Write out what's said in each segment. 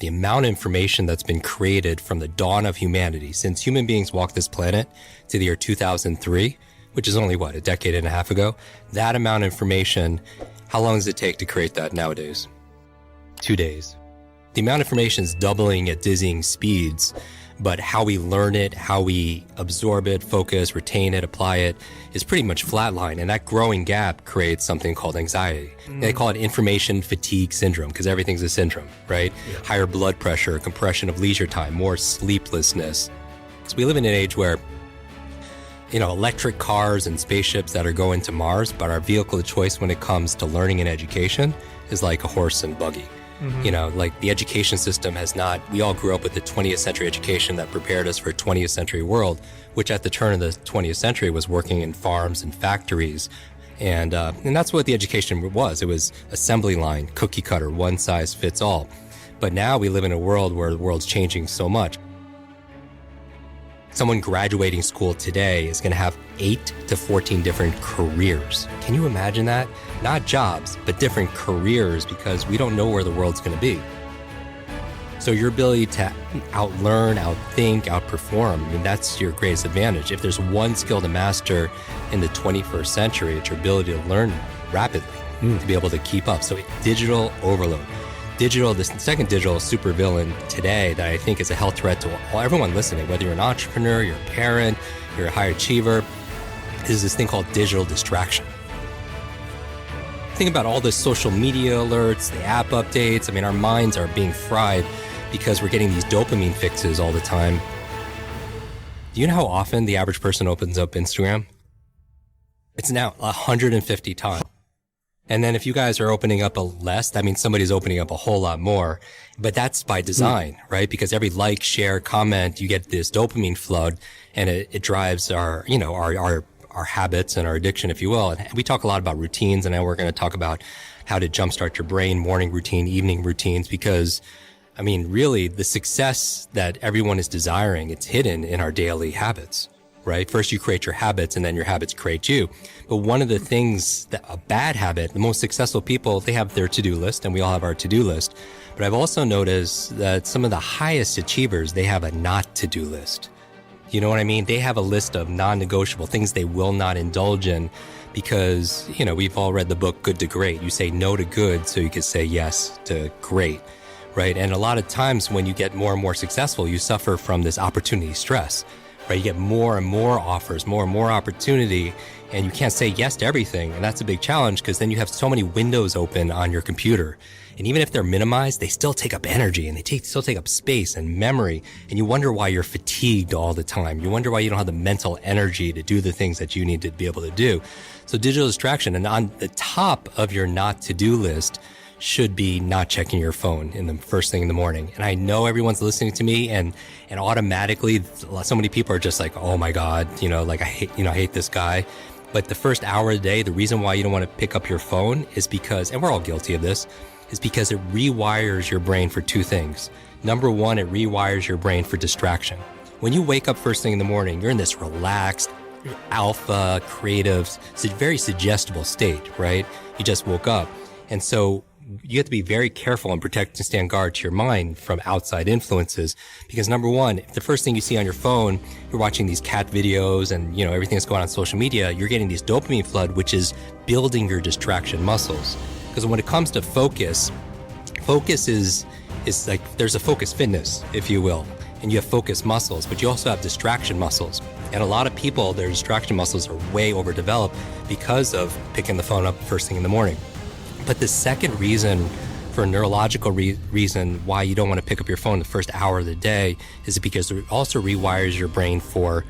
the amount of information that's been created from the dawn of humanity, since human beings walked this planet to the year 2003, which is only, a decade and a half ago, that amount of information, how long does it take to create that nowadays? 2 days. The amount of information is doubling at dizzying speeds, but how we learn it, how we absorb it, focus, retain it, apply it, is pretty much flatline. And that growing gap creates something called anxiety. They call it information fatigue syndrome, because everything's a syndrome, right? Yeah. Higher blood pressure, compression of leisure time, more sleeplessness. So we live in an age where, electric cars and spaceships that are going to Mars, but our vehicle of choice when it comes to learning and education is like a horse and buggy. Like the education system we all grew up with the 20th century education that prepared us for a 20th century world, which at the turn of the 20th century was working in farms and factories. And that's what the education was. It was assembly line, cookie cutter, one size fits all. But now we live in a world where the world's changing so much. Someone graduating school today is going to have 8 to 14 different careers. Can you imagine that? Not jobs, but different careers, because we don't know where the world's going to be. So your ability to outlearn, outthink, outperform, that's your greatest advantage. If there's one skill to master in the 21st century, it's your ability to learn rapidly, to be able to keep up. So digital overload. The second digital supervillain today that I think is a health threat to everyone listening, whether you're an entrepreneur, you're a parent, you're a high achiever, is this thing called digital distraction. Think about all the social media alerts, the app updates. Our minds are being fried because we're getting these dopamine fixes all the time. Do you know how often the average person opens up Instagram? It's now 150 times. And then if you guys are opening up less, that means somebody's opening up a whole lot more. But that's by design, right? Because every like, share, comment, you get this dopamine flood, and it drives our habits and our addiction, if you will. And we talk a lot about routines, and now we're going to talk about how to jumpstart your brain, morning routine, evening routines, because really the success that everyone is desiring, it's hidden in our daily habits. Right? First, you create your habits, and then your habits create you. But one of the things that a bad habit, the most successful people, they have their to-do list, and we all have our to-do list. But I've also noticed that some of the highest achievers, they have a not to-do list. You know what I mean? They have a list of non-negotiable things they will not indulge in because, we've all read the book Good to Great. You say no to good so you can say yes to great, right? And a lot of times when you get more and more successful, you suffer from this opportunity stress. Right? You get more and more offers, more and more opportunity, and you can't say yes to everything. And that's a big challenge because then you have so many windows open on your computer. And even if they're minimized, they still take up energy and they still take up space and memory. And you wonder why you're fatigued all the time. You wonder why you don't have the mental energy to do the things that you need to be able to do. So digital distraction, and on the top of your not to-do list should be not checking your phone in the first thing in the morning. And I know everyone's listening to me and automatically so many people are just like, oh my God, I hate this guy. But the first hour of the day, the reason why you don't want to pick up your phone is because, and we're all guilty of this, is because it rewires your brain for 2 things. Number 1, it rewires your brain for distraction. When you wake up first thing in the morning, you're in this relaxed, alpha, creative, very suggestible state, right? You just woke up. And so you have to be very careful and protect and stand guard to your mind from outside influences. Because number 1, if the first thing you see on your phone, you're watching these cat videos and, everything that's going on social media, you're getting this dopamine flood, which is building your distraction muscles. Because when it comes to focus is like, there's a focus fitness, if you will, and you have focus muscles, but you also have distraction muscles. And a lot of people, their distraction muscles are way overdeveloped because of picking the phone up first thing in the morning. But the second reason, for a neurological reason why you don't want to pick up your phone the first hour of the day is because it also rewires your brain for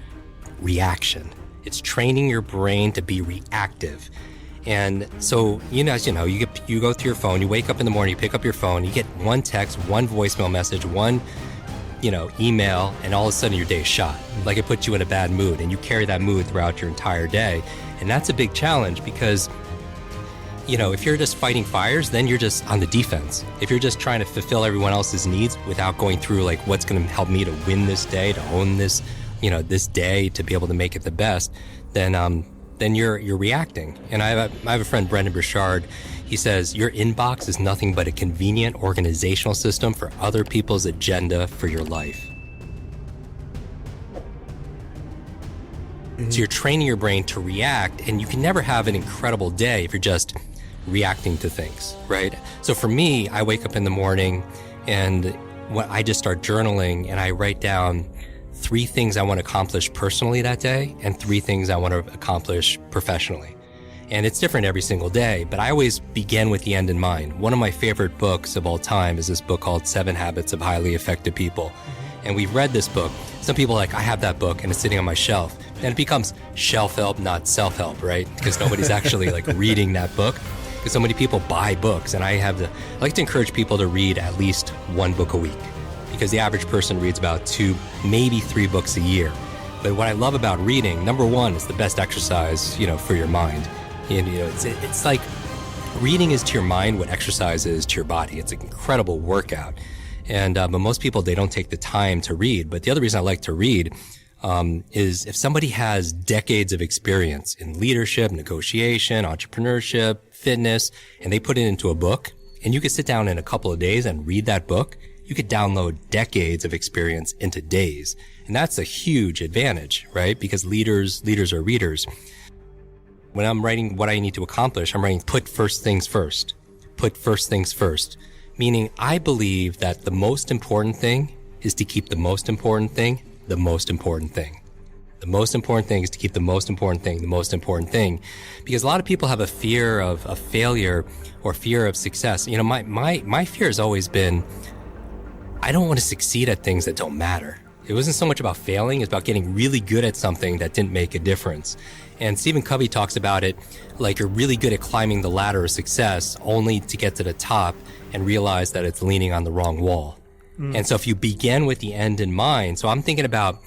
reaction. It's training your brain to be reactive. And so, you go through your phone, you wake up in the morning, you pick up your phone, you get one text, one voicemail message, one, email, and all of a sudden your day is shot. Like it puts you in a bad mood, and you carry that mood throughout your entire day. And that's a big challenge because if you're just fighting fires, then you're just on the defense. If you're just trying to fulfill everyone else's needs without going through like what's going to help me to win this day, to own this, this day, to be able to make it the best, then then you're reacting. And I have a friend, Brendan Burchard. He says, your inbox is nothing but a convenient organizational system for other people's agenda for your life. So you're training your brain to react, and you can never have an incredible day if you're just reacting to things, right? So for me, I wake up in the morning and I just start journaling, and I write down 3 things I want to accomplish personally that day and 3 things I want to accomplish professionally. And it's different every single day, but I always begin with the end in mind. One of my favorite books of all time is this book called 7 Habits of Highly Effective People. And we've read this book. Some people are like, I have that book and it's sitting on my shelf. And it becomes shelf help, not self-help, right? Because nobody's actually like reading that book. Because so many people buy books, and I like to encourage people to read at least 1 book a week, because the average person reads about 2, maybe 3 books a year. But what I love about reading, number 1, is the best exercise, for your mind. And, it's like reading is to your mind what exercise is to your body. It's an incredible workout. And but most people, they don't take the time to read. But the other reason I like to read is if somebody has decades of experience in leadership, negotiation, entrepreneurship, fitness, and they put it into a book, and you could sit down in a couple of days and read that book, you could download decades of experience into days. And that's a huge advantage, right? Because leaders are readers. When I'm writing what I need to accomplish, I'm writing put first things first. Put first things first. Meaning I believe that the most important thing is to keep the most important thing the most important thing. The most important thing is to keep the most important thing the most important thing. Because a lot of people have a fear of failure or fear of success. My fear has always been, I don't want to succeed at things that don't matter. It wasn't so much about failing, it's about getting really good at something that didn't make a difference. And Stephen Covey talks about it like you're really good at climbing the ladder of success only to get to the top and realize that it's leaning on the wrong wall. And so if you begin with the end in mind, so I'm thinking about,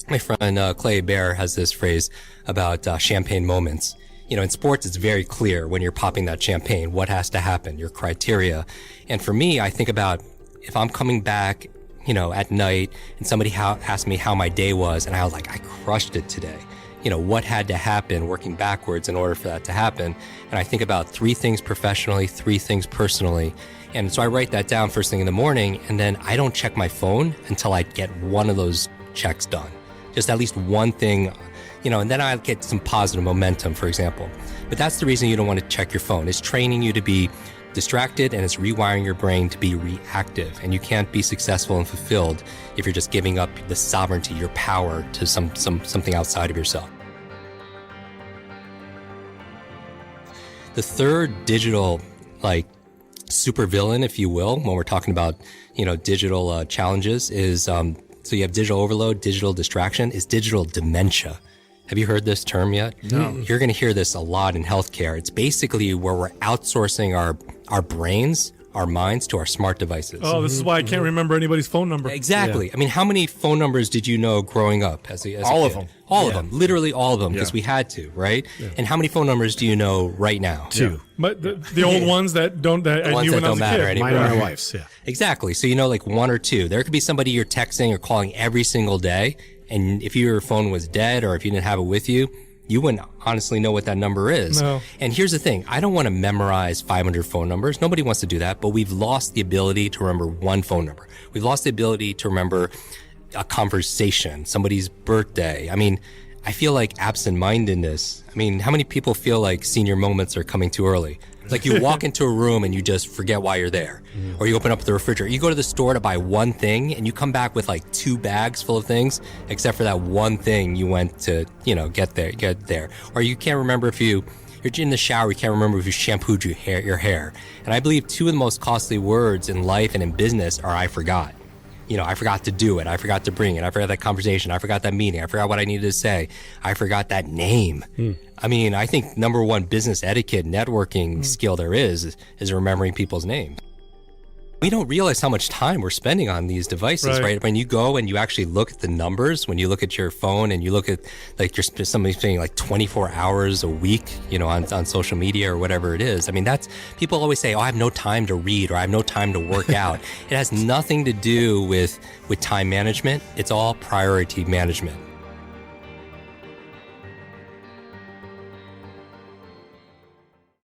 my friend Clay Bear has this phrase about champagne moments. In sports, it's very clear when you're popping that champagne, what has to happen, your criteria. And for me, I think about if I'm coming back, at night and somebody asked me how my day was, and I was like, I crushed it today. What had to happen, working backwards in order for that to happen. And I think about 3 things professionally, 3 things personally. And so I write that down first thing in the morning, and then I don't check my phone until I get one of those checks done. Just at least one thing, and then I get some positive momentum, for example. But that's the reason you don't want to check your phone. It's training you to be distracted, and it's rewiring your brain to be reactive. And you can't be successful and fulfilled if you're just giving up the sovereignty, your power to something outside of yourself. The third digital, supervillain, if you will, when we're talking about, digital challenges is, so you have digital overload, digital distraction, is digital dementia. Have you heard this term yet? No. You're going to hear this a lot in healthcare. It's basically where we're outsourcing our brains, our minds to our smart devices. Oh, this is why I can't remember anybody's phone number. Exactly. Yeah. I mean, how many phone numbers did you know growing up as a all kid? of them. All of them. Literally all of them, because we had to, right? Yeah. And how many phone numbers do you know right now? 2. Yeah. But the old ones that I knew when I was a kid. Anymore. Mine and my wife's, yeah. Exactly. So 1 or 2. There could be somebody you're texting or calling every single day, and if your phone was dead or if you didn't have it with you, you wouldn't honestly know what that number is. No. And here's the thing. I don't want to memorize 500 phone numbers. Nobody wants to do that, but we've lost the ability to remember one phone number. We've lost the ability to remember a conversation, somebody's birthday. I mean, I feel like absent-mindedness. I mean, how many people feel like senior moments are coming too early? Like you walk into a room and you just forget why you're there. Or you open up the refrigerator. You go to the store to buy one thing and you come back with 2 bags full of things, except for that one thing you went to, get there. Or you can't remember if you're in the shower, you can't remember if you shampooed your hair. And I believe 2 of the most costly words in life and in business are I forgot. I forgot to do it. I forgot to bring it. I forgot that conversation. I forgot that meeting. I forgot what I needed to say. I forgot that name. I mean, I think number 1 business etiquette networking skill there is remembering people's names. We don't realize how much time we're spending on these devices, right? When you go and you actually look at the numbers, when you look at your phone and you look at somebody spending 24 hours a week, on social media or whatever it is. I mean, people always say, oh, I have no time to read or I have no time to work out. It has nothing to do with time management. It's all priority management.